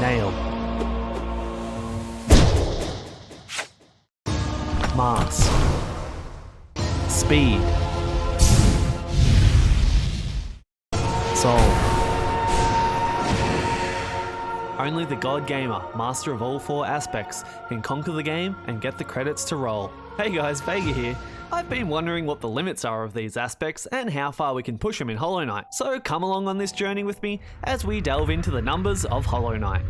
nail, mask, speed, soul. Only the God Gamer, master of all four aspects, can conquer the game and get the credits to roll. Hey guys, Vega here. I've been wondering what the limits are of these aspects and how far we can push them in Hollow Knight, so come along on this journey with me as we delve into the numbers of Hollow Knight.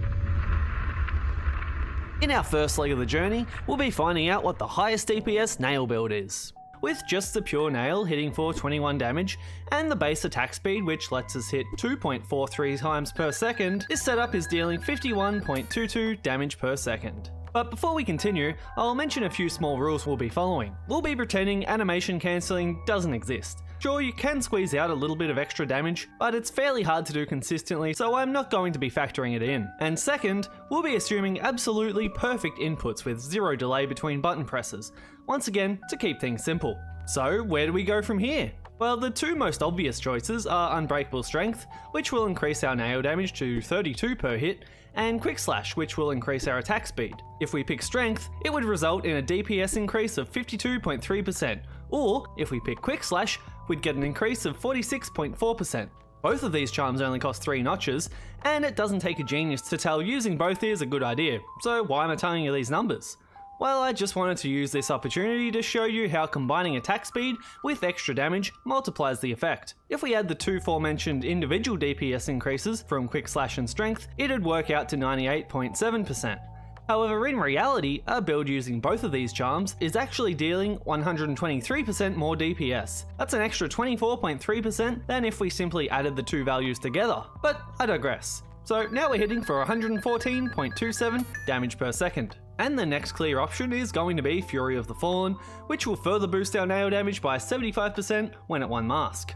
In our first leg of the journey, we'll be finding out what the highest DPS nail build is. With just the pure nail hitting for 21 damage, and the base attack speed which lets us hit 2.43 times per second, this setup is dealing 51.22 damage per second. But before we continue, I'll mention a few small rules we'll be following. We'll be pretending animation cancelling doesn't exist. Sure, you can squeeze out a little bit of extra damage, but it's fairly hard to do consistently, so I'm not going to be factoring it in. And second, we'll be assuming absolutely perfect inputs with zero delay between button presses, once again to keep things simple. So where do we go from here? Well, the two most obvious choices are Unbreakable Strength, which will increase our nail damage to 32 per hit, and Quick Slash, which will increase our attack speed. If we pick Strength, it would result in a DPS increase of 52.3%, or if we pick Quick Slash, we'd get an increase of 46.4%. Both of these charms only cost 3 notches, and it doesn't take a genius to tell using both is a good idea, so why am I telling you these numbers? Well, I just wanted to use this opportunity to show you how combining attack speed with extra damage multiplies the effect. If we add the two aforementioned individual DPS increases from Quick Slash and Strength, it'd work out to 98.7%. However, in reality, a build using both of these charms is actually dealing 123% more DPS. That's an extra 24.3% than if we simply added the two values together, but I digress. So now we're hitting for 114.27 damage per second. And the next clear option is going to be Fury of the Fallen, which will further boost our nail damage by 75% when at 1 mask.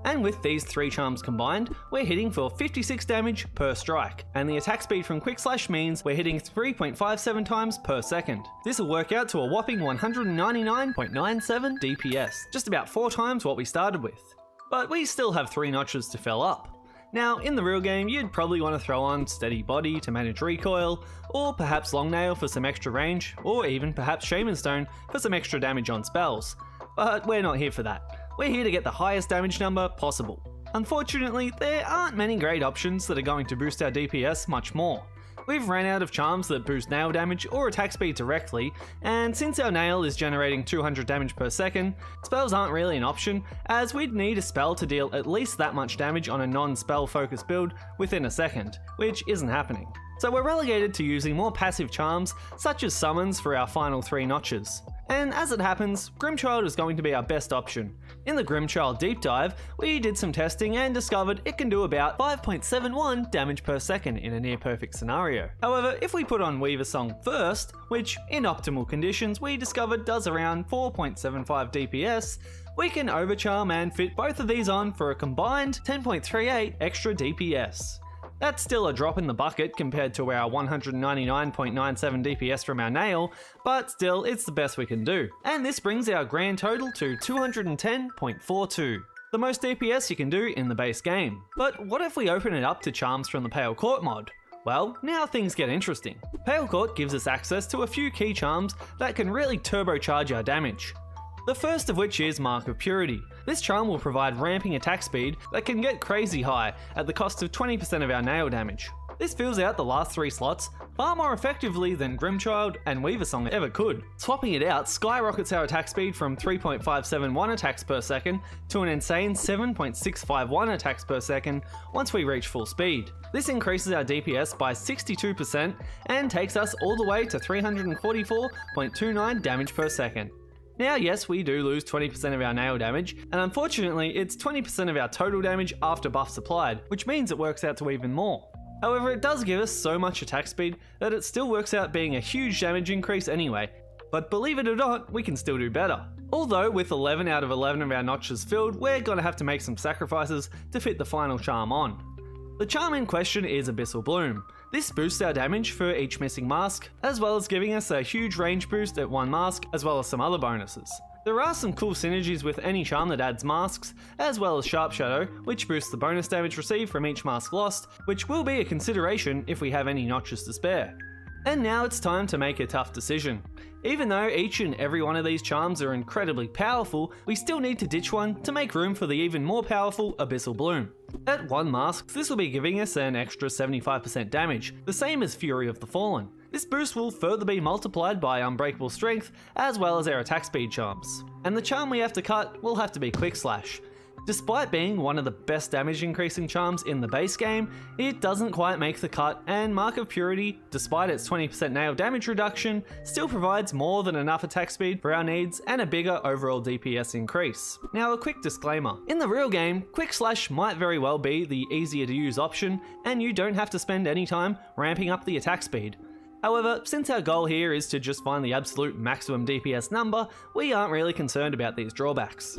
And with these three charms combined, we're hitting for 56 damage per strike, and the attack speed from Quick Slash means we're hitting 3.57 times per second. This will work out to a whopping 199.97 DPS, just about 4 times what we started with. But we still have 3 notches to fill up. Now, in the real game, you'd probably want to throw on Steady Body to manage recoil, or perhaps Long Nail for some extra range, or even perhaps Shaman Stone for some extra damage on spells. But we're not here for that. We're here to get the highest damage number possible. Unfortunately, there aren't many great options that are going to boost our DPS much more. We've ran out of charms that boost nail damage or attack speed directly, and since our nail is generating 200 damage per second, spells aren't really an option, as we'd need a spell to deal at least that much damage on a non-spell focused build within a second, which isn't happening. So we're relegated to using more passive charms, such as summons for our final 3 notches. And as it happens, Grimchild is going to be our best option. In the Grimchild deep dive, we did some testing and discovered it can do about 5.71 damage per second in a near perfect scenario. However, if we put on Weaver Song first, which in optimal conditions we discovered does around 4.75 DPS, we can overcharm and fit both of these on for a combined 10.38 extra DPS. That's still a drop in the bucket compared to our 199.97 DPS from our nail, but still it's the best we can do. And this brings our grand total to 210.42. The most DPS you can do in the base game. But what if we open it up to charms from the Pale Court mod? Well, now things get interesting. Pale Court gives us access to a few key charms that can really turbocharge our damage. The first of which is Mark of Purity. This charm will provide ramping attack speed that can get crazy high at the cost of 20% of our nail damage. This fills out the last 3 slots far more effectively than Grimchild and Weaver Song ever could. Swapping it out skyrockets our attack speed from 3.571 attacks per second to an insane 7.651 attacks per second once we reach full speed. This increases our DPS by 62% and takes us all the way to 344.29 damage per second. Now yes, we do lose 20% of our nail damage, and unfortunately it's 20% of our total damage after buffs applied, which means it works out to even more. However, it does give us so much attack speed that it still works out being a huge damage increase anyway, but believe it or not, we can still do better. Although with 11 out of 11 of our notches filled, we're gonna have to make some sacrifices to fit the final charm on. The charm in question is Abyssal Bloom. This boosts our damage for each missing mask, as well as giving us a huge range boost at 1 mask, as well as some other bonuses. There are some cool synergies with any charm that adds masks, as well as Sharp Shadow, which boosts the bonus damage received from each mask lost, which will be a consideration if we have any notches to spare. And now it's time to make a tough decision. Even though each and every one of these charms are incredibly powerful, we still need to ditch one to make room for the even more powerful Abyssal Bloom. At 1 mask, this will be giving us an extra 75% damage, the same as Fury of the Fallen. This boost will further be multiplied by Unbreakable Strength, as well as our attack speed charms. And the charm we have to cut will have to be Quick Slash. Despite being one of the best damage increasing charms in the base game, it doesn't quite make the cut, and Mark of Purity, despite its 20% nail damage reduction, still provides more than enough attack speed for our needs and a bigger overall DPS increase. Now a quick disclaimer, in the real game, Quick Slash might very well be the easier to use option, and you don't have to spend any time ramping up the attack speed. However, since our goal here is to just find the absolute maximum DPS number, we aren't really concerned about these drawbacks.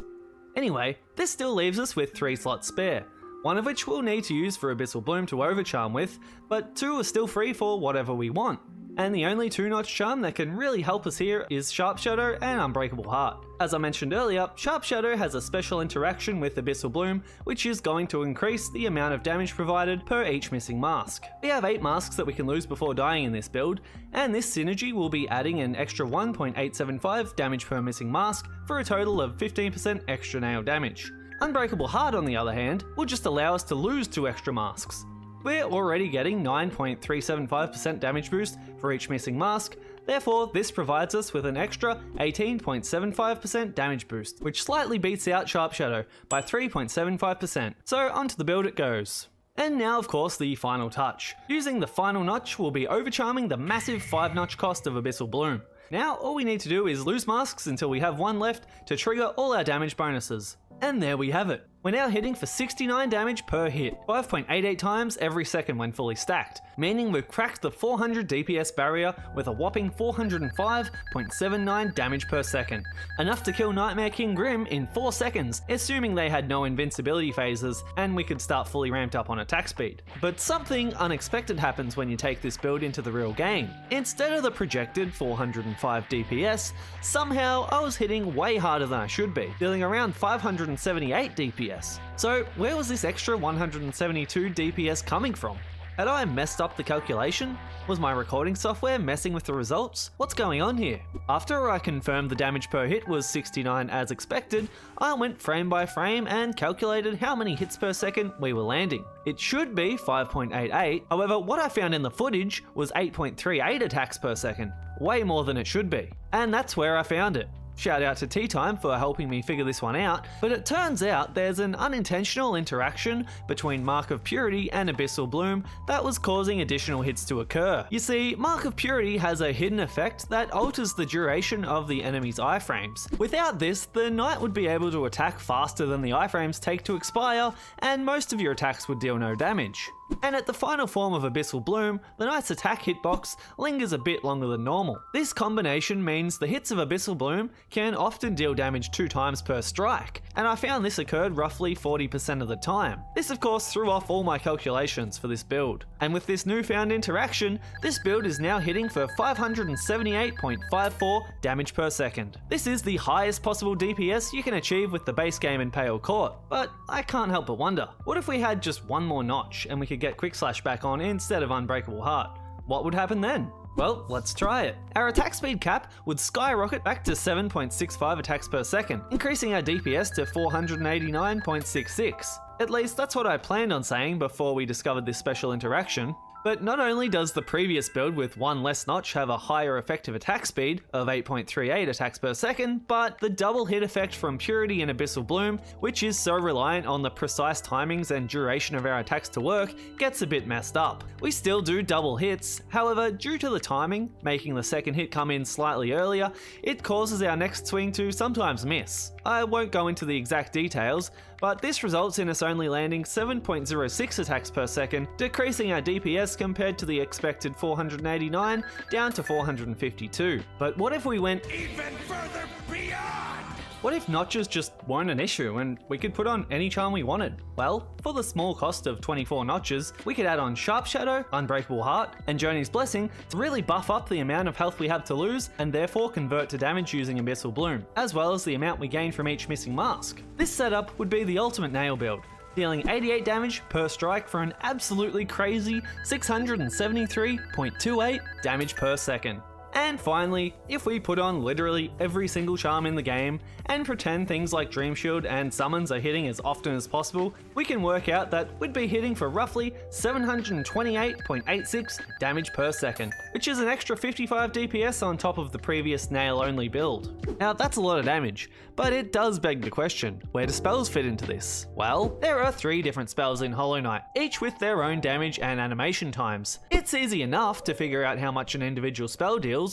Anyway, this still leaves us with 3 slots spare, one of which we'll need to use for Abyssal Bloom to overcharm with, but 2 are still free for whatever we want. And the only 2-notch charm that can really help us here is Sharp Shadow and Unbreakable Heart. As I mentioned earlier, Sharp Shadow has a special interaction with Abyssal Bloom, which is going to increase the amount of damage provided per each missing mask. We have 8 masks that we can lose before dying in this build, and this synergy will be adding an extra 1.875 damage per missing mask for a total of 15% extra nail damage. Unbreakable Heart, on the other hand, will just allow us to lose 2 extra masks. We're already getting 9.375% damage boost for each missing mask, therefore this provides us with an extra 18.75% damage boost, which slightly beats out Sharp Shadow by 3.75%, so onto the build it goes. And now of course the final touch. Using the final notch will be overcharming the massive 5-notch cost of Abyssal Bloom. Now all we need to do is lose masks until we have 1 left to trigger all our damage bonuses. And there we have it. We're now hitting for 69 damage per hit, 5.88 times every second when fully stacked, meaning we've cracked the 400 DPS barrier with a whopping 405.79 damage per second. Enough to kill Nightmare King Grim in 4 seconds, assuming they had no invincibility phases and we could start fully ramped up on attack speed. But something unexpected happens when you take this build into the real game. Instead of the projected 405 DPS, somehow I was hitting way harder than I should be, dealing around 578 DPS. So where was this extra 172 DPS coming from? Had I messed up the calculation? Was my recording software messing with the results? What's going on here? After I confirmed the damage per hit was 69 as expected, I went frame by frame and calculated how many hits per second we were landing. It should be 5.88, however what I found in the footage was 8.38 attacks per second, way more than it should be. And that's where I found it. Shout out to Tea Time for helping me figure this one out, but it turns out there's an unintentional interaction between Mark of Purity and Abyssal Bloom that was causing additional hits to occur. You see, Mark of Purity has a hidden effect that alters the duration of the enemy's iframes. Without this, the Knight would be able to attack faster than the iframes take to expire, and most of your attacks would deal no damage. And at the final form of Abyssal Bloom, the Knight's attack hitbox lingers a bit longer than normal. This combination means the hits of Abyssal Bloom can often deal damage 2 times per strike, and I found this occurred roughly 40% of the time. This of course threw off all my calculations for this build. And with this newfound interaction, this build is now hitting for 578.54 damage per second. This is the highest possible DPS you can achieve with the base game in Pale Court, but I can't help but wonder, what if we had just 1 more notch and we could get Quick Slash back on instead of Unbreakable Heart? What would happen then? Well, let's try it. Our attack speed cap would skyrocket back to 7.65 attacks per second, increasing our DPS to 489.66. At least that's what I planned on saying before we discovered this special interaction. But not only does the previous build with 1 less notch have a higher effective attack speed of 8.38 attacks per second, but the double hit effect from Purity and Abyssal Bloom, which is so reliant on the precise timings and duration of our attacks to work, gets a bit messed up. We still do double hits, however, due to the timing, making the second hit come in slightly earlier, it causes our next swing to sometimes miss. I won't go into the exact details, but this results in us only landing 7.06 attacks per second, decreasing our DPS compared to the expected 489 down to 452. But what if we went even further beyond? What if notches just weren't an issue and we could put on any charm we wanted? Well, for the small cost of 24 notches, we could add on Sharp Shadow, Unbreakable Heart, and Journey's Blessing to really buff up the amount of health we have to lose and therefore convert to damage using Abyssal Bloom, as well as the amount we gain from each missing mask. This setup would be the ultimate nail build, dealing 88 damage per strike for an absolutely crazy 673.28 damage per second. And finally, if we put on literally every single charm in the game and pretend things like Dream Shield and summons are hitting as often as possible, we can work out that we'd be hitting for roughly 728.86 damage per second, which is an extra 55 DPS on top of the previous nail only build. Now that's a lot of damage, but it does beg the question, where do spells fit into this? Well, there are 3 different spells in Hollow Knight, each with their own damage and animation times. It's easy enough to figure out how much an individual spell deals,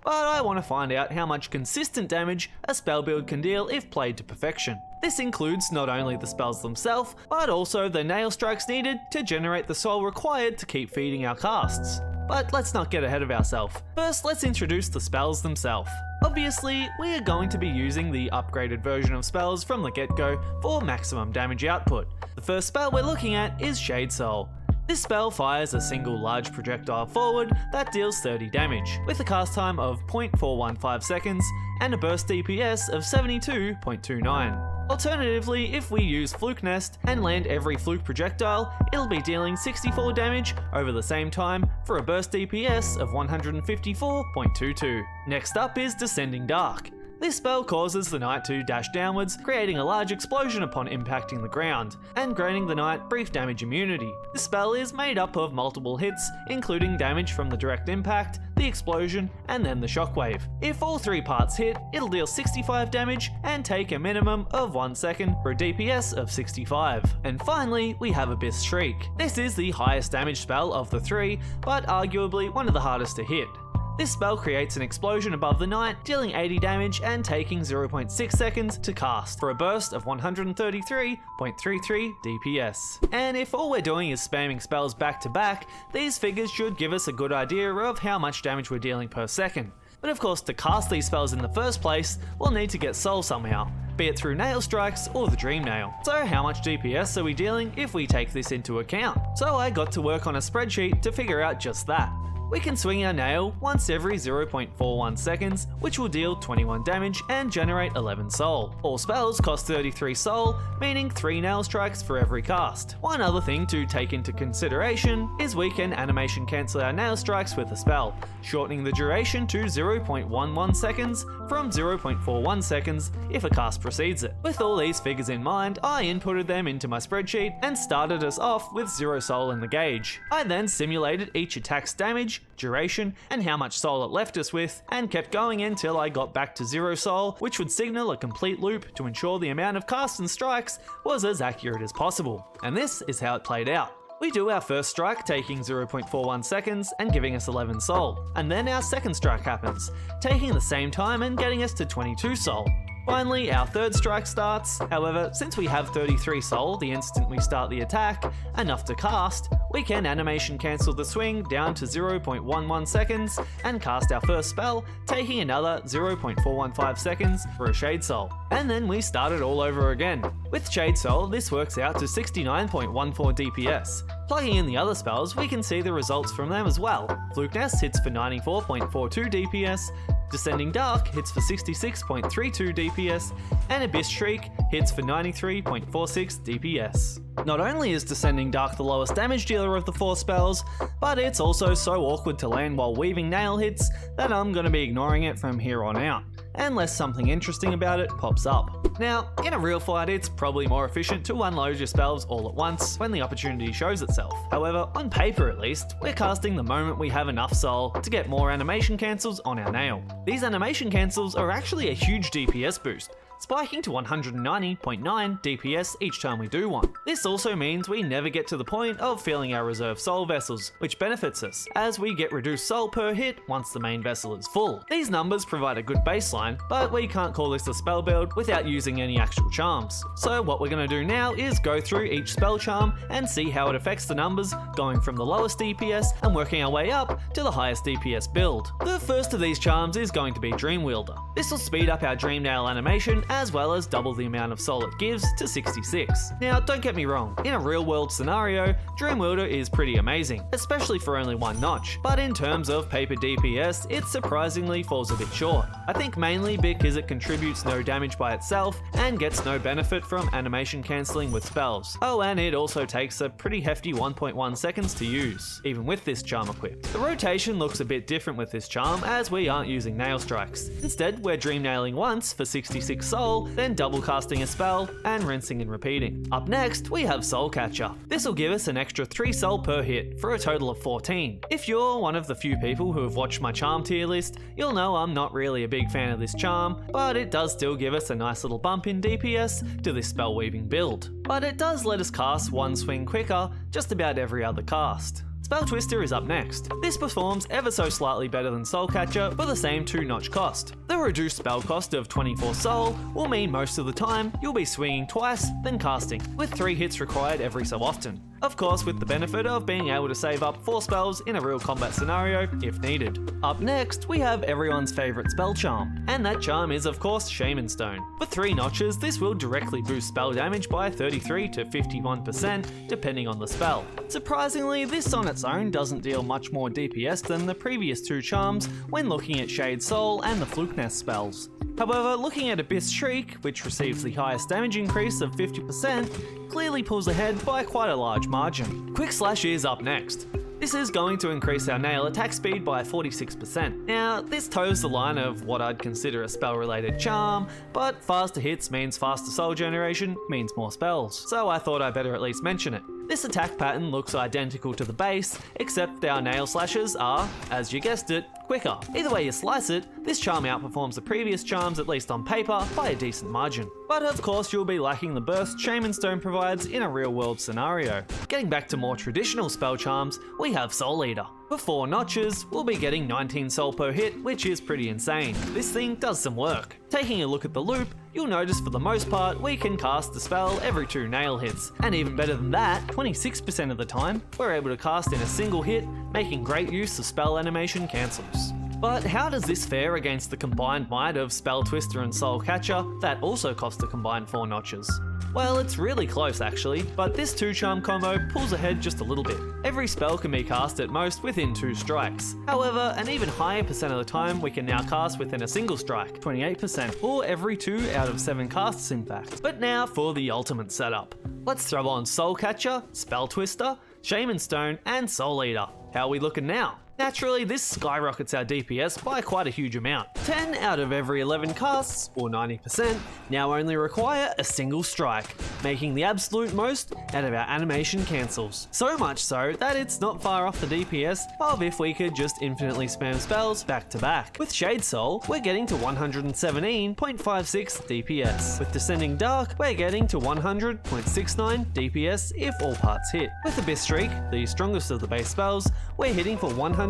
but I want to find out how much consistent damage a spell build can deal if played to perfection. This includes not only the spells themselves, but also the nail strikes needed to generate the soul required to keep feeding our casts. But let's not get ahead of ourselves. First, let's introduce the spells themselves. Obviously, we are going to be using the upgraded version of spells from the get-go for maximum damage output. The first spell we're looking at is Shade Soul. This spell fires a single large projectile forward that deals 30 damage, with a cast time of 0.415 seconds and a burst DPS of 72.29. Alternatively, if we use Fluke Nest and land every Fluke projectile, it'll be dealing 64 damage over the same time for a burst DPS of 154.22. Next up is Descending Dark. This spell causes the knight to dash downwards, creating a large explosion upon impacting the ground, and granting the knight brief damage immunity. This spell is made up of multiple hits, including damage from the direct impact, the explosion, and then the shockwave. If all 3 parts hit, it'll deal 65 damage and take a minimum of 1 second for a DPS of 65. And finally, we have Abyss Shriek. This is the highest damage spell of the 3, but arguably one of the hardest to hit. This spell creates an explosion above the knight, dealing 80 damage and taking 0.6 seconds to cast for a burst of 133.33 DPS. And if all we're doing is spamming spells back to back, these figures should give us a good idea of how much damage we're dealing per second. But of course, to cast these spells in the first place, we'll need to get soul somehow, be it through nail strikes or the dream nail. So how much DPS are we dealing if we take this into account? So I got to work on a spreadsheet to figure out just that. We can swing our nail once every 0.41 seconds, which will deal 21 damage and generate 11 soul. All spells cost 33 soul, meaning 3 nail strikes for every cast. One other thing to take into consideration is we can animation cancel our nail strikes with a spell, shortening the duration to 0.11 seconds from 0.41 seconds if a cast precedes it. With all these figures in mind, I inputted them into my spreadsheet and started us off with 0 soul in the gauge. I then simulated each attack's damage, duration, and how much soul it left us with, and kept going until I got back to 0 soul, which would signal a complete loop to ensure the amount of casts and strikes was as accurate as possible. And this is how it played out. We do our first strike, taking 0.41 seconds and giving us 11 soul, and then our second strike happens, taking the same time and getting us to 22 soul. Finally, our third strike starts. However, since we have 33 soul the instant we start the attack, enough to cast, we can animation cancel the swing down to 0.11 seconds and cast our first spell, taking another 0.415 seconds for a Shade Soul. And then we start it all over again. With Shade Soul, this works out to 69.14 DPS. Plugging in the other spells, we can see the results from them as well. Fluke Nest hits for 94.42 DPS, Descending Dark hits for 66.32 DPS, and Abyss Shriek hits for 93.46 DPS. Not only is Descending Dark the lowest damage dealer of the 4 spells, but it's also so awkward to land while weaving nail hits that I'm going to be ignoring it from here on out, unless something interesting about it pops up. Now, in a real fight, it's probably more efficient to unload your spells all at once when the opportunity shows itself. However, on paper at least, we're casting the moment we have enough soul to get more animation cancels on our nail. These animation cancels are actually a huge DPS boost, spiking to 190.9 DPS each time we do one. This also means we never get to the point of filling our reserve soul vessels, which benefits us, as we get reduced soul per hit once the main vessel is full. These numbers provide a good baseline, but we can't call this a spell build without using any actual charms. So what we're going to do now is go through each spell charm and see how it affects the numbers, going from the lowest DPS and working our way up to the highest DPS build. The first of these charms is going to be Dream Wielder. This will speed up our Dream Nail animation as well as double the amount of soul it gives to 66. Now don't get me wrong, in a real world scenario, Dream Wielder is pretty amazing, especially for only one notch, but in terms of paper DPS, it surprisingly falls a bit short. I think mainly because it contributes no damage by itself and gets no benefit from animation cancelling with spells. Oh, and it also takes a pretty hefty 1.1 seconds to use, even with this charm equipped. The rotation looks a bit different with this charm as we aren't using nail strikes. Instead, we're dream nailing once for 66 soul, then double casting a spell and rinsing and repeating. Up next, we have Soul Catcher. This will give us an extra 3 soul per hit for a total of 14. If you're one of the few people who have watched my charm tier list, you'll know I'm not really a big fan of this charm, but it does still give us a nice little bump in DPS to this spell weaving build. But it does let us cast one swing quicker just about every other cast. Spell Twister is up next. This performs ever so slightly better than Soul Catcher for the same 2-notch cost. The reduced spell cost of 24 soul will mean most of the time you'll be swinging twice, then casting, with 3 hits required every so often. Of course, with the benefit of being able to save up 4 spells in a real combat scenario if needed. Up next, we have everyone's favourite spell charm, and that charm is of course Shaman Stone. For 3 notches, this will directly boost spell damage by 33 to 51% depending on the spell. Surprisingly, this on its own doesn't deal much more DPS than the previous 2 charms when looking at Shade Soul and the Fluke Nest spells. However, looking at Abyss Shriek, which receives the highest damage increase of 50%, clearly pulls ahead by quite a large margin. Quick Slash is up next. This is going to increase our nail attack speed by 46%. Now, this toes the line of what I'd consider a spell-related charm, but faster hits means faster soul generation, means more spells, so I thought I'd better at least mention it. This attack pattern looks identical to the base, except our nail slashes are, as you guessed it, quicker. Either way you slice it, this charm outperforms the previous charms, at least on paper, by a decent margin. But of course you'll be lacking the burst Shaman Stone provides in a real world scenario. Getting back to more traditional spell charms, we have Soul Eater. For 4 notches, we'll be getting 19 soul per hit, which is pretty insane. This thing does some work. Taking a look at the loop, you'll notice for the most part we can cast the spell every 2 nail hits, and even better than that, 26% of the time, we're able to cast in a single hit, making great use of spell animation cancels. But how does this fare against the combined might of Spell Twister and Soul Catcher that also cost a combined 4 notches? Well, it's really close actually, but this 2-charm combo pulls ahead just a little bit. Every spell can be cast at most within 2 strikes. However, an even higher percent of the time we can now cast within a single strike, 28%, or every 2 out of 7 casts in fact. But now for the ultimate setup. Let's throw on Soul Catcher, Spell Twister, Shaman Stone, and Soul Eater. How are we looking now? Naturally, this skyrockets our DPS by quite a huge amount. 10 out of every 11 casts, or 90%, now only require a single strike, making the absolute most out of our animation cancels. So much so that it's not far off the DPS of if we could just infinitely spam spells back to back. With Shade Soul, we're getting to 117.56 DPS. With Descending Dark, we're getting to 100.69 DPS if all parts hit. With Abyss Shriek, the strongest of the base spells, we're hitting for 187.62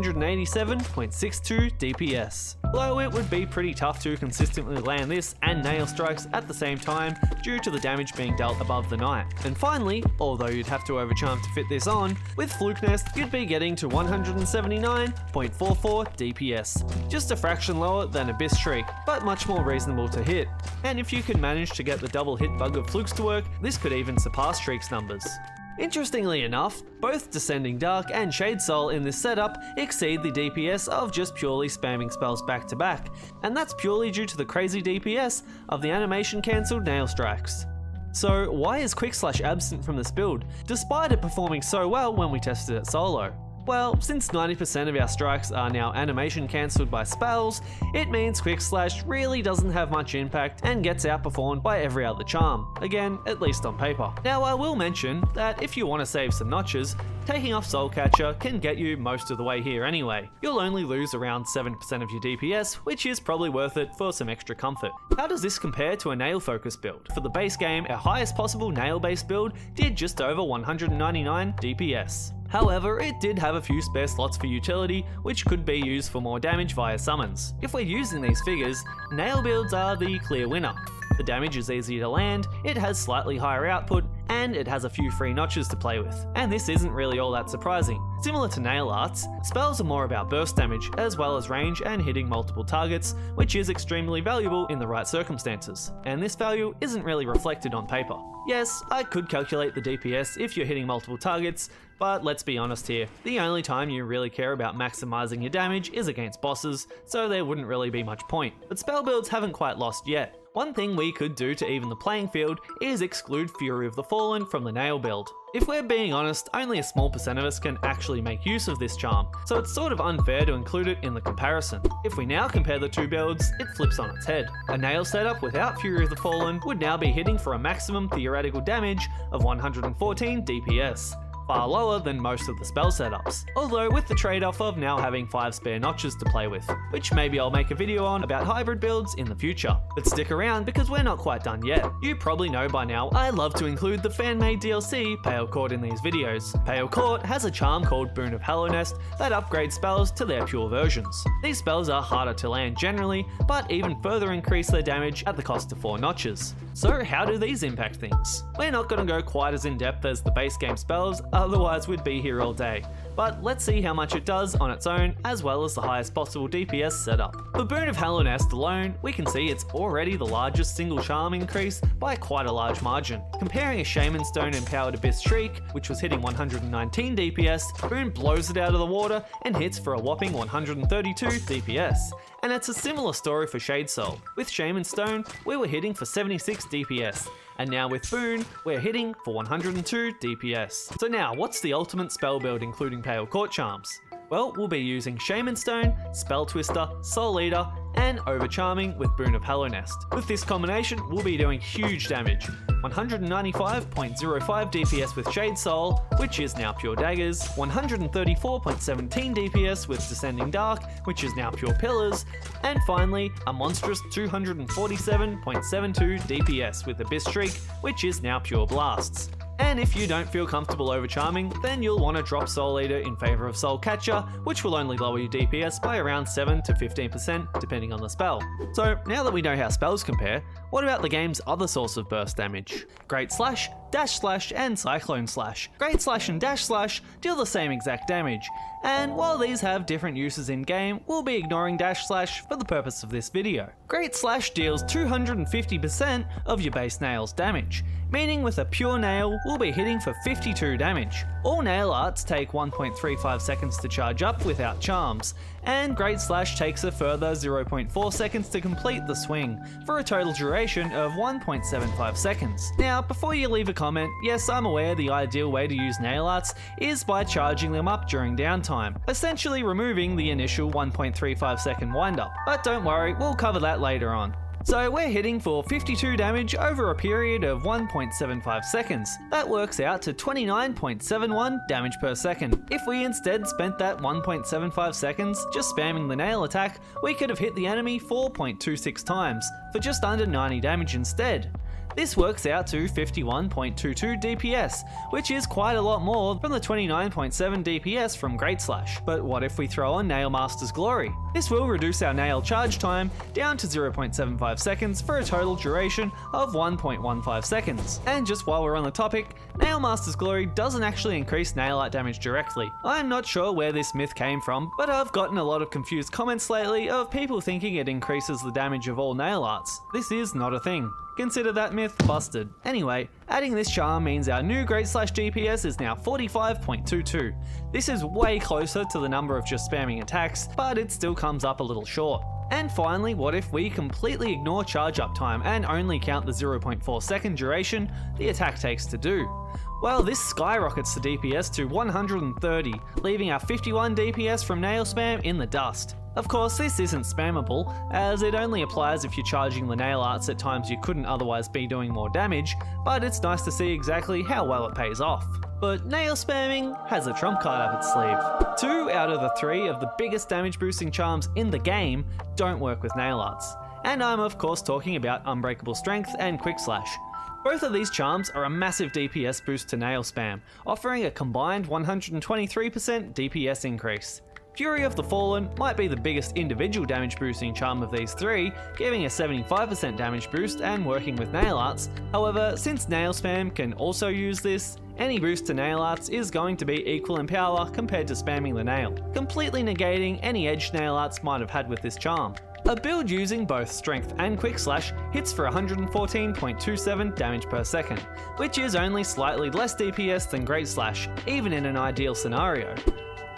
DPS. Though it would be pretty tough to consistently land this and nail strikes at the same time due to the damage being dealt above the knight. And finally, although you'd have to overcharm to fit this on, with Fluke Nest you'd be getting to 179.44 DPS. Just a fraction lower than Abyss Shriek, but much more reasonable to hit. And if you can manage to get the double hit bug of Flukes to work, this could even surpass Shriek's numbers. Interestingly enough, both Descending Dark and Shade Soul in this setup exceed the DPS of just purely spamming spells back to back, and that's purely due to the crazy DPS of the animation cancelled nail strikes. So why is Quick Slash absent from this build, despite it performing so well when we tested it solo? Well, since 90% of our strikes are now animation cancelled by spells, it means Quick Slash really doesn't have much impact and gets outperformed by every other charm. Again, at least on paper. Now I will mention that if you want to save some notches, taking off Soul Catcher can get you most of the way here anyway. You'll only lose around 7% of your DPS, which is probably worth it for some extra comfort. How does this compare to a nail focus build? For the base game, our highest possible nail based build did just over 199 DPS. However, it did have a few spare slots for utility, which could be used for more damage via summons. If we're using these figures, nail builds are the clear winner. The damage is easier to land, it has slightly higher output, and it has a few free notches to play with. And this isn't really all that surprising. Similar to nail arts, spells are more about burst damage, as well as range and hitting multiple targets, which is extremely valuable in the right circumstances. And this value isn't really reflected on paper. Yes, I could calculate the DPS if you're hitting multiple targets, but let's be honest here, the only time you really care about maximizing your damage is against bosses, so there wouldn't really be much point. But spell builds haven't quite lost yet. One thing we could do to even the playing field is exclude Fury of the Fallen from the nail build. If we're being honest, only a small percent of us can actually make use of this charm, so it's sort of unfair to include it in the comparison. If we now compare the two builds, it flips on its head. A nail setup without Fury of the Fallen would now be hitting for a maximum theoretical damage of 114 DPS. Far lower than most of the spell setups, although with the trade-off of now having 5 spare notches to play with, which maybe I'll make a video on about hybrid builds in the future. But stick around because we're not quite done yet. You probably know by now I love to include the fan-made DLC Pale Court in these videos. Pale Court has a charm called Boon of Hallownest that upgrades spells to their pure versions. These spells are harder to land generally, but even further increase their damage at the cost of 4 notches. So how do these impact things? We're not going to go quite as in-depth as the base game spells, otherwise we'd be here all day. But let's see how much it does on its own, as well as the highest possible DPS setup. For Boon of Hallownest alone, we can see it's already the largest single charm increase by quite a large margin. Comparing a Shaman Stone Empowered Abyss Shriek, which was hitting 119 DPS, Boon blows it out of the water and hits for a whopping 132 DPS. And it's a similar story for Shade Soul. With Shaman Stone, we were hitting for 76 DPS, and now with Boon, we're hitting for 102 DPS. So now, what's the ultimate spell build including Pale Court charms? Well, we'll be using Shaman Stone, Spell Twister, Soul Eater, and Overcharming with Boon of Hallownest. With this combination, we'll be doing huge damage. 195.05 DPS with Shade Soul, which is now Pure Daggers, 134.17 DPS with Descending Dark, which is now Pure Pillars, and finally, a monstrous 247.72 DPS with Abyss Shriek, which is now Pure Blasts. And if you don't feel comfortable overcharming, then you'll want to drop Soul Eater in favour of Soul Catcher, which will only lower your DPS by around 7 to 15% depending on the spell. So now that we know how spells compare, what about the game's other source of burst damage? Great Slash, Dash Slash, and Cyclone Slash. Great Slash and Dash Slash deal the same exact damage, and while these have different uses in game, we'll be ignoring Dash Slash for the purpose of this video. Great Slash deals 250% of your base nail's damage, meaning with a pure nail, we'll be hitting for 52 damage. All nail arts take 1.35 seconds to charge up without charms, and Great Slash takes a further 0.4 seconds to complete the swing, for a total duration of 1.75 seconds. Now, before you leave a comment, yes, I'm aware the ideal way to use nail arts is by charging them up during downtime, essentially removing the initial 1.35 second windup. But don't worry, we'll cover that later on. So we're hitting for 52 damage over a period of 1.75 seconds. That works out to 29.71 damage per second. If we instead spent that 1.75 seconds just spamming the nail attack, we could have hit the enemy 4.26 times, for just under 90 damage instead. This works out to 51.22 DPS, which is quite a lot more from the 29.7 DPS from Great Slash. But what if we throw on Nail Master's Glory? This will reduce our nail charge time down to 0.75 seconds for a total duration of 1.15 seconds. And just while we're on the topic, Nail Master's Glory doesn't actually increase nail art damage directly. I'm not sure where this myth came from, but I've gotten a lot of confused comments lately of people thinking it increases the damage of all nail arts. This is not a thing. Consider that myth busted. Anyway, adding this charm means our new Great Slash DPS is now 45.22. This is way closer to the number of just spamming attacks, but it still comes up a little short. And finally, what if we completely ignore charge up time and only count the 0.4 second duration the attack takes to do? Well, this skyrockets the DPS to 130, leaving our 51 DPS from nail spam in the dust. Of course, this isn't spammable, as it only applies if you're charging the nail arts at times you couldn't otherwise be doing more damage, but it's nice to see exactly how well it pays off. But nail spamming has a trump card up its sleeve. 2 out of the 3 of the biggest damage boosting charms in the game don't work with nail arts. And I'm of course talking about Unbreakable Strength and Quick Slash. Both of these charms are a massive DPS boost to nail spam, offering a combined 123% DPS increase. Fury of the Fallen might be the biggest individual damage boosting charm of these three, giving a 75% damage boost and working with nail arts. However, since nail spam can also use this, any boost to nail arts is going to be equal in power compared to spamming the nail, completely negating any edge nail arts might have had with this charm. A build using both Strength and Quick Slash hits for 114.27 damage per second, which is only slightly less DPS than Great Slash, even in an ideal scenario.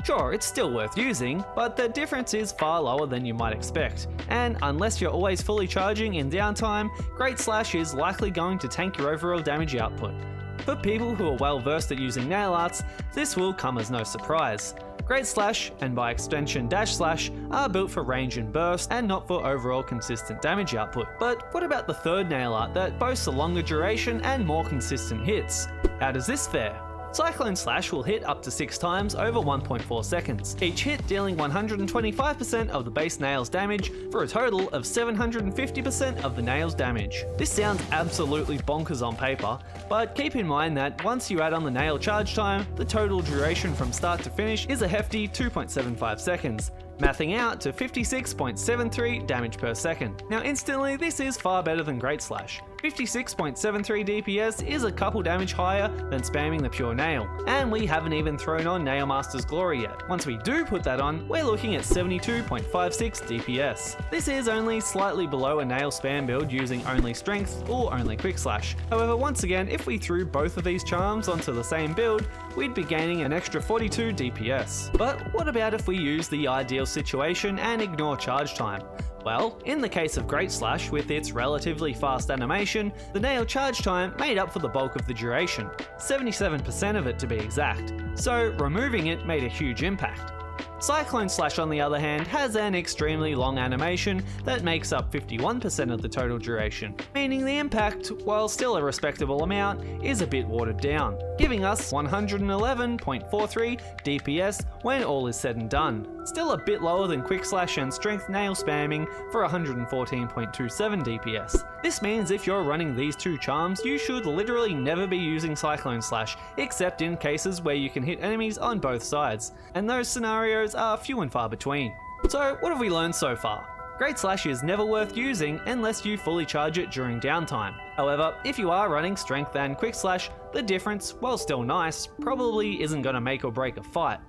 Sure, it's still worth using, but the difference is far lower than you might expect, and unless you're always fully charging in downtime, Great Slash is likely going to tank your overall damage output. For people who are well versed at using nail arts, this will come as no surprise. Great Slash, and by extension Dash Slash, are built for range and burst and not for overall consistent damage output. But what about the third nail art that boasts a longer duration and more consistent hits? How does this fare? Cyclone Slash will hit up to 6 times over 1.4 seconds, each hit dealing 125% of the base nail's damage for a total of 750% of the nail's damage. This sounds absolutely bonkers on paper, but keep in mind that once you add on the nail charge time, the total duration from start to finish is a hefty 2.75 seconds, mathing out to 56.73 damage per second. Now instantly, this is far better than Great Slash. 56.73 DPS is a couple damage higher than spamming the pure nail, and we haven't even thrown on Nail Master's Glory yet. Once we do put that on, we're looking at 72.56 DPS. This is only slightly below a nail spam build using only Strength or only Quick Slash. However, once again, if we threw both of these charms onto the same build, we'd be gaining an extra 42 DPS. But what about if we use the ideal situation and ignore charge time? Well, in the case of Great Slash, with its relatively fast animation, the nail charge time made up for the bulk of the duration, 77% of it to be exact, so removing it made a huge impact. Cyclone Slash, on the other hand, has an extremely long animation that makes up 51% of the total duration, meaning the impact, while still a respectable amount, is a bit watered down, giving us 111.43 DPS when all is said and done. Still a bit lower than Quick Slash and Strength nail spamming for 114.27 DPS. This means if you're running these two charms, you should literally never be using Cyclone Slash, except in cases where you can hit enemies on both sides, and those scenarios are few and far between. So what have we learned so far? Great Slash is never worth using unless you fully charge it during downtime. However, if you are running Strength and Quick Slash, the difference, while still nice, probably isn't going to make or break a fight.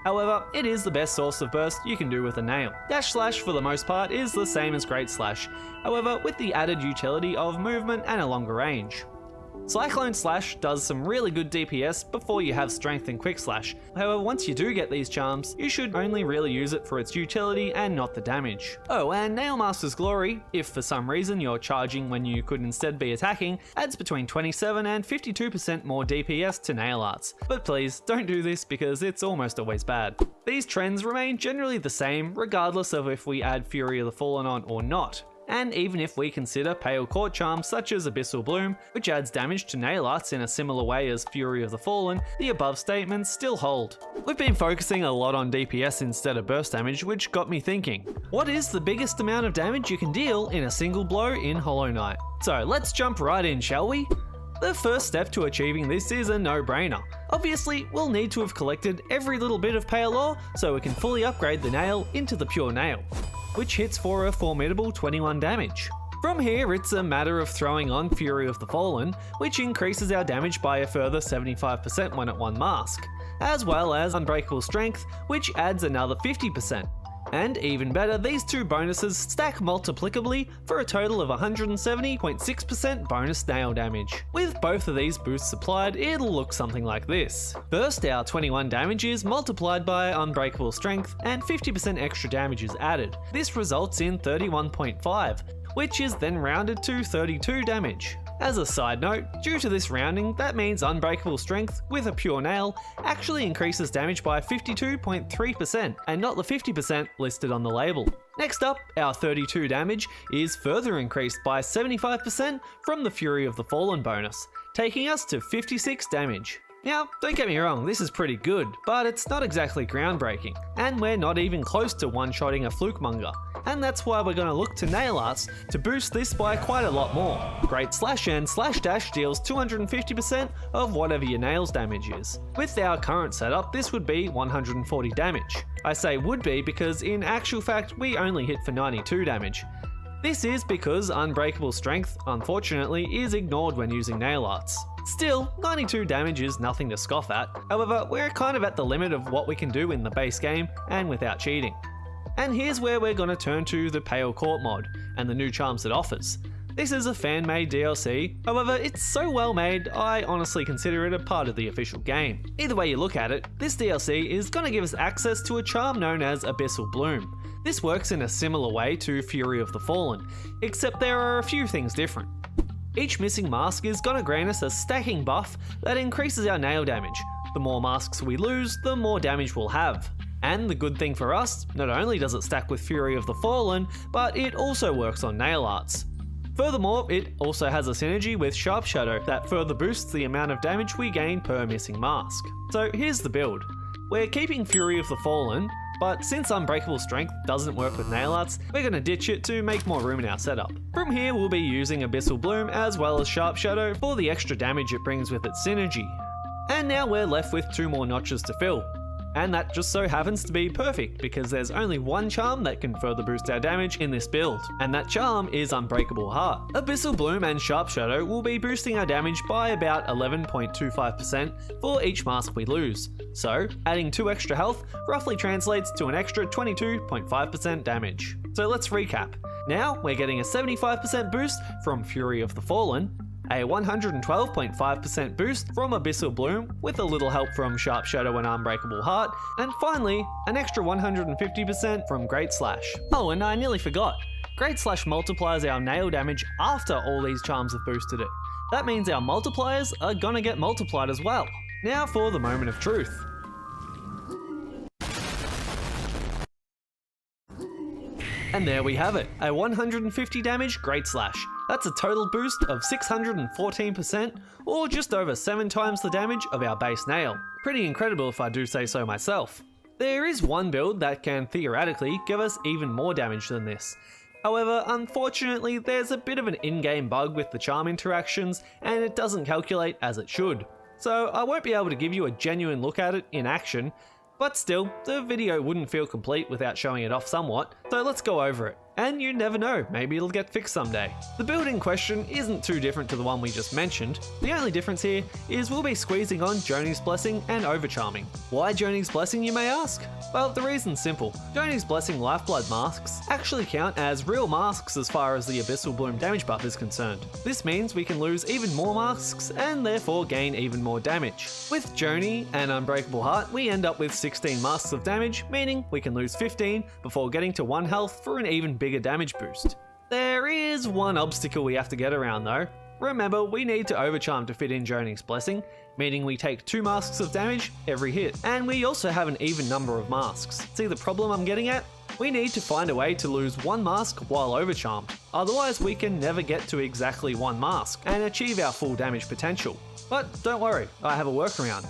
However, it is the best source of burst you can do with a nail. Dash Slash, for the most part, is the same as Great Slash, however with the added utility of movement and a longer range. Cyclone Slash does some really good DPS before you have Strength and Quick Slash. However, once you do get these charms, you should only really use it for its utility and not the damage. Oh, and Nail Master's Glory, if for some reason you're charging when you could instead be attacking, adds between 27 and 52% more DPS to nail arts. But please, don't do this because it's almost always bad. These trends remain generally the same regardless of if we add Fury of the Fallen on or not. And even if we consider Pale Court charms such as Abyssal Bloom, which adds damage to nail arts in a similar way as Fury of the Fallen, the above statements still hold. We've been focusing a lot on DPS instead of burst damage, which got me thinking, what is the biggest amount of damage you can deal in a single blow in Hollow Knight? So let's jump right in, shall we? The first step to achieving this is a no-brainer. Obviously, we'll need to have collected every little bit of Pale Ore so we can fully upgrade the nail into the pure nail, which hits for a formidable 21 damage. From here, it's a matter of throwing on Fury of the Fallen, which increases our damage by a further 75% when at 1 mask, as well as Unbreakable Strength, which adds another 50%. And even better, these two bonuses stack multiplicably for a total of 170.6% bonus nail damage. With both of these boosts applied, it'll look something like this. First, our 21 damage is multiplied by Unbreakable Strength, and 50% extra damage is added. This results in 31.5, which is then rounded to 32 damage. As a side note, due to this rounding, that means Unbreakable Strength with a pure nail actually increases damage by 52.3% and not the 50% listed on the label. Next up, our 32 damage is further increased by 75% from the Fury of the Fallen bonus, taking us to 56 damage. Now, don't get me wrong, this is pretty good, but it's not exactly groundbreaking, and we're not even close to one-shotting a flukemonger. And that's why we're going to look to nail arts to boost this by quite a lot more. Great Slash and Slash Dash deals 250% of whatever your nails damage is. With our current setup, this would be 140 damage. I say would be because in actual fact we only hit for 92 damage. This is because Unbreakable Strength, unfortunately, is ignored when using nail arts. Still, 92 damage is nothing to scoff at, however we're kind of at the limit of what we can do in the base game and without cheating. And here's where we're going to turn to the Pale Court mod, and the new charms it offers. This is a fan-made DLC, however it's so well made I honestly consider it a part of the official game. Either way you look at it, this DLC is going to give us access to a charm known as Abyssal Bloom. This works in a similar way to Fury of the Fallen, except there are a few things different. Each missing mask is going to grant us a stacking buff that increases our nail damage. The more masks we lose, the more damage we'll have. And the good thing for us, not only does it stack with Fury of the Fallen, but it also works on nail arts. Furthermore, it also has a synergy with Sharp Shadow that further boosts the amount of damage we gain per missing mask. So here's the build. We're keeping Fury of the Fallen, but since Unbreakable Strength doesn't work with nail arts, we're going to ditch it to make more room in our setup. From here we'll be using Abyssal Bloom as well as Sharp Shadow for the extra damage it brings with its synergy. And now we're left with 2 more notches to fill. And that just so happens to be perfect because there's only one charm that can further boost our damage in this build, and that charm is Unbreakable Heart. Abyssal Bloom and Sharp Shadow will be boosting our damage by about 11.25% for each mask we lose, so adding 2 extra health roughly translates to an extra 22.5% damage. So let's recap. Now we're getting a 75% boost from Fury of the Fallen, a 112.5% boost from Abyssal Bloom with a little help from Sharp Shadow and Unbreakable Heart, and finally, an extra 150% from Great Slash. Oh, and I nearly forgot. Great Slash multiplies our nail damage after all these charms have boosted it. That means our multipliers are gonna get multiplied as well. Now for the moment of truth. And there we have it, a 150 damage Great Slash. That's a total boost of 614%, or just over 7 times the damage of our base nail. Pretty incredible if I do say so myself. There is one build that can theoretically give us even more damage than this. However, unfortunately, there's a bit of an in-game bug with the charm interactions, and it doesn't calculate as it should. So I won't be able to give you a genuine look at it in action, but still, the video wouldn't feel complete without showing it off somewhat, so let's go over it. And you never know, maybe it'll get fixed someday. The build in question isn't too different to the one we just mentioned. The only difference here is we'll be squeezing on Joni's Blessing and Overcharming. Why Joni's Blessing, you may ask? Well, the reason's simple. Joni's Blessing Lifeblood masks actually count as real masks as far as the Abyssal Bloom damage buff is concerned. This means we can lose even more masks and therefore gain even more damage. With Joni and Unbreakable Heart, we end up with 16 masks of damage, meaning we can lose 15 before getting to 1 health for an even bigger damage boost. There is one obstacle we have to get around though. Remember, we need to overcharm to fit in Joni's Blessing, meaning we take 2 masks of damage every hit, and we also have an even number of masks. See the problem I'm getting at? We need to find a way to lose 1 mask while overcharmed, otherwise we can never get to exactly 1 mask and achieve our full damage potential. But don't worry, I have a workaround.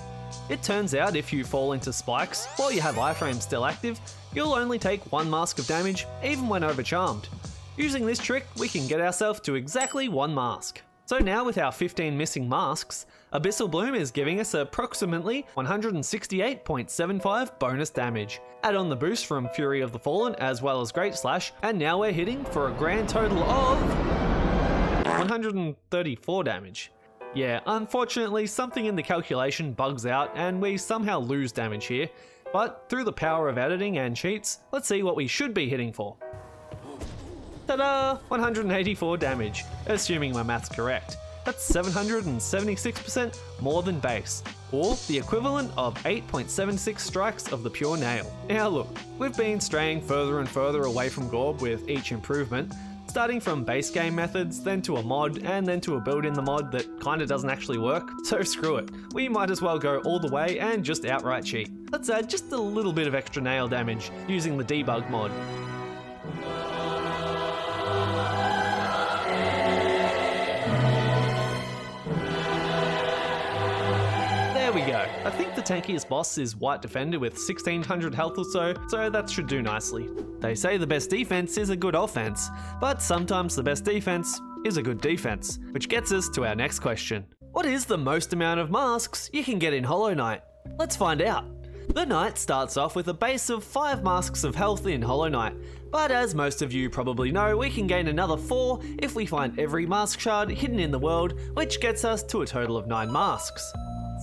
It turns out if you fall into spikes while you have iframe still active, you'll only take 1 mask of damage even when overcharmed. Using this trick, we can get ourselves to exactly 1 mask. So now with our 15 missing masks, Abyssal Bloom is giving us approximately 168.75 bonus damage. Add on the boost from Fury of the Fallen as well as Great Slash, and now we're hitting for a grand total of 134 damage. Yeah, unfortunately something in the calculation bugs out and we somehow lose damage here, but through the power of editing and cheats, let's see what we should be hitting for. Ta-da! 184 damage, assuming my math's correct. That's 776% more than base, or the equivalent of 8.76 strikes of the pure nail. Now look, we've been straying further and further away from Gorb with each improvement, starting from base game methods, then to a mod, and then to a build in the mod that kinda doesn't actually work, so screw it. We might as well go all the way and just outright cheat. Let's add just a little bit of extra nail damage using the debug mod. There we I think the tankiest boss is White Defender with 1600 health or so that should do nicely. They say the best defense is a good offense, but sometimes the best defense is a good defense, which gets us to our next question. What is the most amount of masks you can get in Hollow Knight? Let's find out. The knight starts off with a base of 5 masks of health in Hollow Knight, but as most of you probably know, we can gain another 4 if we find every mask shard hidden in the world, which gets us to a total of 9 masks.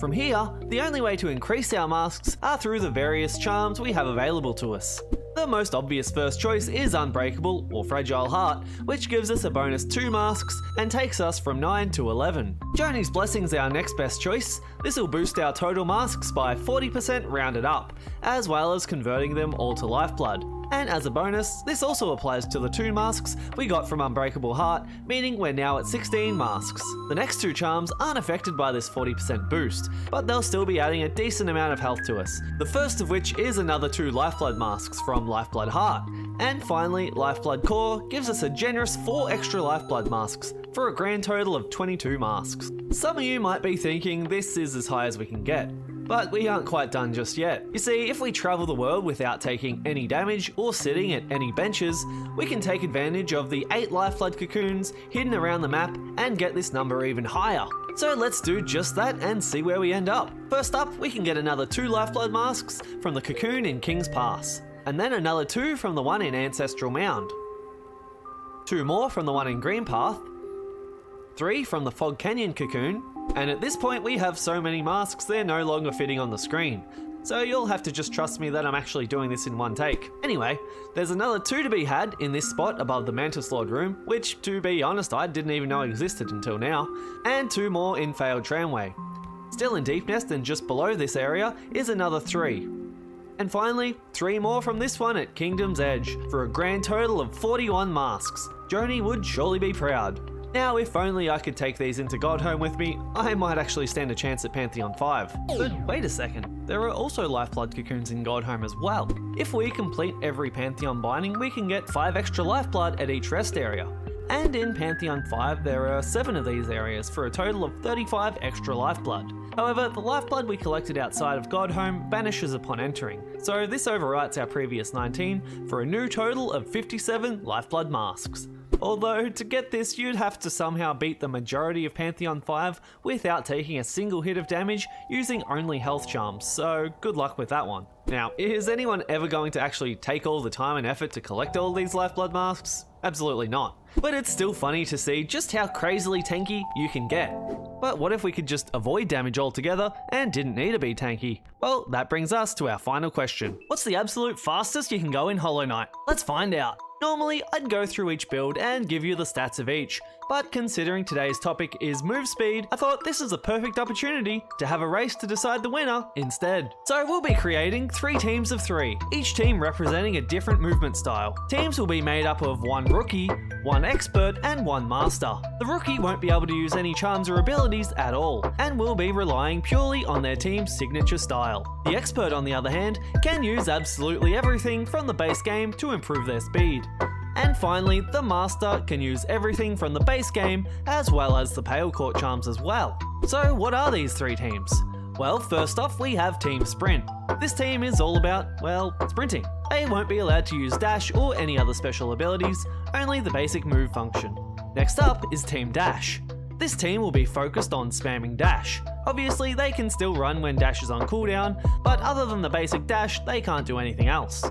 From here, the only way to increase our masks are through the various charms we have available to us. The most obvious first choice is Unbreakable or Fragile Heart, which gives us a bonus 2 masks and takes us from 9 to 11. Journey's Blessing is our next best choice. This will boost our total masks by 40% rounded up, as well as converting them all to Lifeblood. And as a bonus, this also applies to the 2 masks we got from Unbreakable Heart, meaning we're now at 16 masks. The next 2 charms aren't affected by this 40% boost, but they'll still be adding a decent amount of health to us. The first of which is another 2 Lifeblood masks from Lifeblood Heart. And finally, Lifeblood Core gives us a generous 4 extra Lifeblood masks, for a grand total of 22 masks. Some of you might be thinking this is as high as we can get. But we aren't quite done just yet. You see, if we travel the world without taking any damage or sitting at any benches, we can take advantage of the 8 Lifeblood cocoons hidden around the map and get this number even higher. So let's do just that and see where we end up. First up, we can get another 2 Lifeblood masks from the cocoon in King's Pass, and then another 2 from the one in Ancestral Mound, 2 more from the one in Green Path, 3 from the Fog Canyon cocoon, and at this point we have so many masks they're no longer fitting on the screen. So you'll have to just trust me that I'm actually doing this in one take. Anyway, there's another 2 to be had in this spot above the Mantis Lord room, which to be honest I didn't even know existed until now, and 2 more in Failed Tramway. Still in Deep Nest and just below this area is another 3. And finally, 3 more from this one at Kingdom's Edge, for a grand total of 41 masks. Joni would surely be proud. Now, if only I could take these into Godhome with me, I might actually stand a chance at Pantheon 5. But wait a second, there are also Lifeblood cocoons in Godhome as well. If we complete every Pantheon binding, we can get 5 extra Lifeblood at each rest area. And in Pantheon 5, there are 7 of these areas for a total of 35 extra Lifeblood. However, the Lifeblood we collected outside of Godhome vanishes upon entering, so this overwrites our previous 19 for a new total of 57 Lifeblood masks. Although, to get this, you'd have to somehow beat the majority of Pantheon 5 without taking a single hit of damage using only health charms, so good luck with that one. Now, is anyone ever going to actually take all the time and effort to collect all these Lifeblood masks? Absolutely not. But it's still funny to see just how crazily tanky you can get. But what if we could just avoid damage altogether and didn't need to be tanky? Well, that brings us to our final question. What's the absolute fastest you can go in Hollow Knight? Let's find out. Normally, I'd go through each build and give you the stats of each, but considering today's topic is move speed, I thought this is a perfect opportunity to have a race to decide the winner instead. So we'll be creating 3 teams of 3, each team representing a different movement style. Teams will be made up of 1 rookie, 1 expert, and 1 master. The rookie won't be able to use any charms or abilities at all, and will be relying purely on their team's signature style. The expert, on the other hand, can use absolutely everything from the base game to improve their speed. And finally, the Master can use everything from the base game as well as the Pale Court charms as well. So what are these 3 teams? Well, first off we have Team Sprint. This team is all about, well, sprinting. They won't be allowed to use dash or any other special abilities, only the basic move function. Next up is Team Dash. This team will be focused on spamming dash. Obviously they can still run when dash is on cooldown, but other than the basic dash they can't do anything else.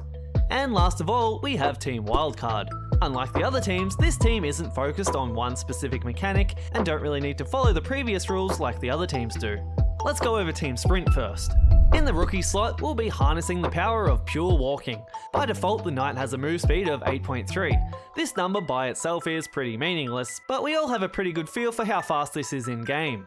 And last of all, we have Team Wildcard. Unlike the other teams, this team isn't focused on one specific mechanic and don't really need to follow the previous rules like the other teams do. Let's go over Team Sprint first. In the rookie slot, we'll be harnessing the power of pure walking. By default, the knight has a move speed of 8.3. This number by itself is pretty meaningless, but we all have a pretty good feel for how fast this is in game.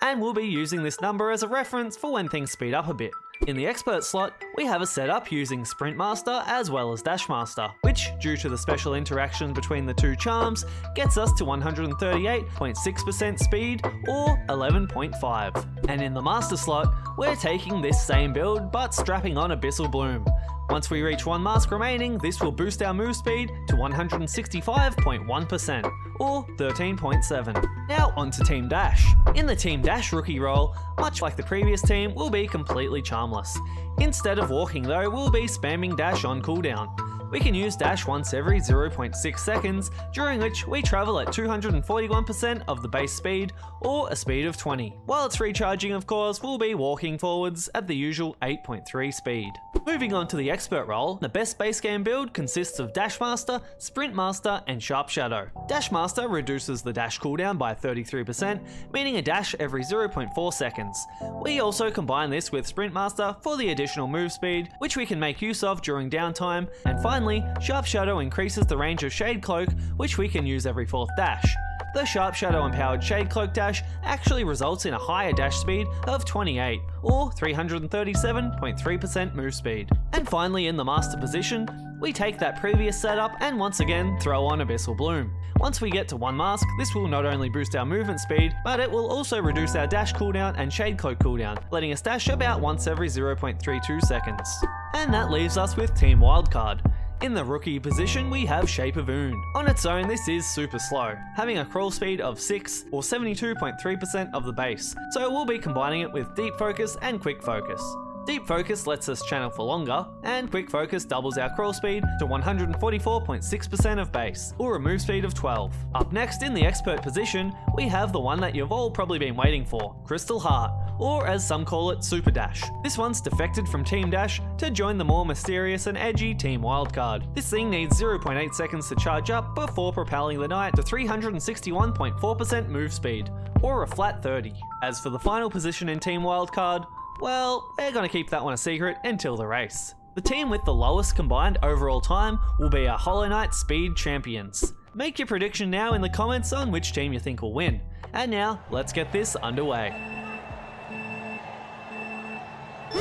And we'll be using this number as a reference for when things speed up a bit. In the expert slot, we have a setup using Sprint Master as well as Dash Master, which, due to the special interaction between the 2 charms, gets us to 138.6% speed or 11.5. And in the Master slot, we're taking this same build but strapping on Abyssal Bloom. Once we reach 1 mask remaining, this will boost our move speed to 165.1%, or 13.7. Now on to Team Dash. In the Team Dash rookie role, much like the previous team, we'll be completely charmless. Instead of walking though, we'll be spamming dash on cooldown. We can use dash once every 0.6 seconds, during which we travel at 241% of the base speed, or a speed of 20. While it's recharging, of course, we'll be walking forwards at the usual 8.3 speed. Moving on to the expert role, the best base game build consists of Dash Master, Sprint Master, and Sharp Shadow. Dash Master reduces the dash cooldown by 33%, meaning a dash every 0.4 seconds. We also combine this with Sprint Master for the additional move speed, which we can make use of during downtime, and finally, Sharp Shadow increases the range of Shade Cloak, which we can use every 4th dash. The Sharp Shadow empowered Shade Cloak dash actually results in a higher dash speed of 28, or 337.3% move speed. And finally, in the master position, we take that previous setup and once again throw on Abyssal Bloom. Once we get to 1 mask, this will not only boost our movement speed, but it will also reduce our dash cooldown and Shade Cloak cooldown, letting us dash about once every 0.32 seconds. And that leaves us with Team Wildcard. In the rookie position, we have Shape of Oon. On its own, this is super slow, having a crawl speed of 6 or 72.3% of the base, so we'll be combining it with Deep Focus and Quick Focus. Deep Focus lets us channel for longer, and Quick Focus doubles our crawl speed to 144.6% of base, or a move speed of 12. Up next in the expert position, we have the one that you've all probably been waiting for, Crystal Heart, or as some call it, Super Dash. This one's defected from Team Dash to join the more mysterious and edgy Team Wildcard. This thing needs 0.8 seconds to charge up before propelling the knight to 361.4% move speed, or a flat 30. As for the final position in Team Wildcard, well, they're gonna keep that one a secret until the race. The team with the lowest combined overall time will be our Hollow Knight Speed Champions. Make your prediction now in the comments on which team you think will win. And now, let's get this underway.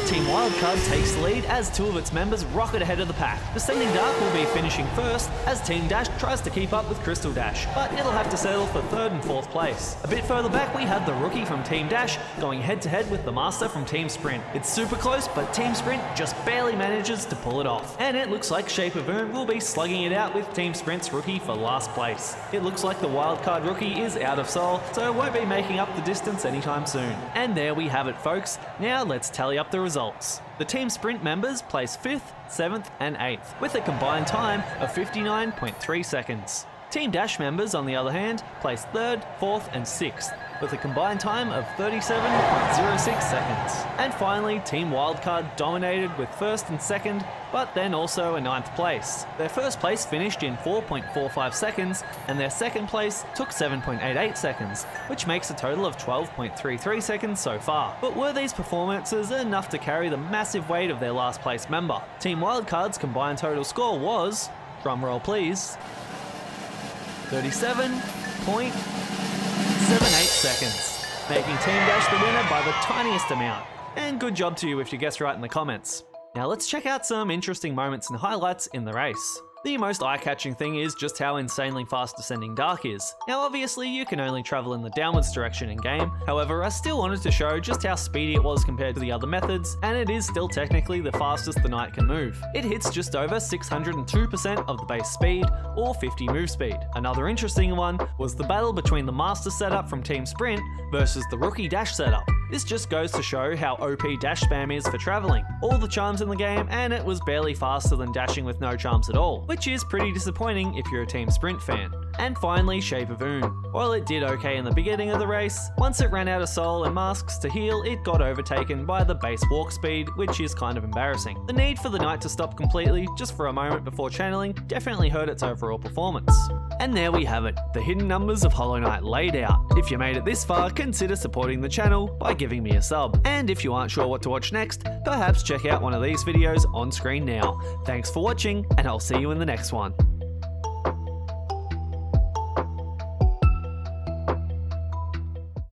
Team Wildcard takes the lead as 2 of its members rocket ahead of the pack. Descending Dark will be finishing first as Team Dash tries to keep up with Crystal Dash, but it'll have to settle for 3rd and 4th place. A bit further back we have the rookie from Team Dash going head to head with the master from Team Sprint. It's super close, but Team Sprint just barely manages to pull it off. And it looks like Shape of Oon will be slugging it out with Team Sprint's rookie for last place. It looks like the Wildcard rookie is out of soul, so won't be making up the distance anytime soon. And there we have it, folks. Now let's tally up the results. The Team Sprint members place 5th, 7th and 8th, with a combined time of 59.3 seconds. Team Dash members, on the other hand, place 3rd, 4th and 6th, with a combined time of 37.06 seconds. And finally, Team Wildcard dominated with 1st and 2nd, but then also a 9th place. Their 1st place finished in 4.45 seconds, and their 2nd place took 7.88 seconds, which makes a total of 12.33 seconds so far. But were these performances enough to carry the massive weight of their last place member? Team Wildcard's combined total score was, drumroll please, 37.78 seconds, making Team Dash the winner by the tiniest amount. And good job to you if you guessed right in the comments. Now let's check out some interesting moments and highlights in the race. The most eye-catching thing is just how insanely fast Descending Dark is. Now obviously you can only travel in the downwards direction in game, however I still wanted to show just how speedy it was compared to the other methods, and it is still technically the fastest the knight can move. It hits just over 602% of the base speed, or 50 move speed. Another interesting one was the battle between the master setup from Team Sprint versus the rookie dash setup. This just goes to show how OP dash spam is for traveling. All the charms in the game, and it was barely faster than dashing with no charms at all, which is pretty disappointing if you're a Team Sprint fan. And finally, Shape of Oon. While it did okay in the beginning of the race, once it ran out of soul and masks to heal, it got overtaken by the base walk speed, which is kind of embarrassing. The need for the knight to stop completely, just for a moment before channeling, definitely hurt its overall performance. And there we have it, the hidden numbers of Hollow Knight laid out. If you made it this far, consider supporting the channel by giving me a sub. And if you aren't sure what to watch next, perhaps check out one of these videos on screen now. Thanks for watching, and I'll see you in the next one.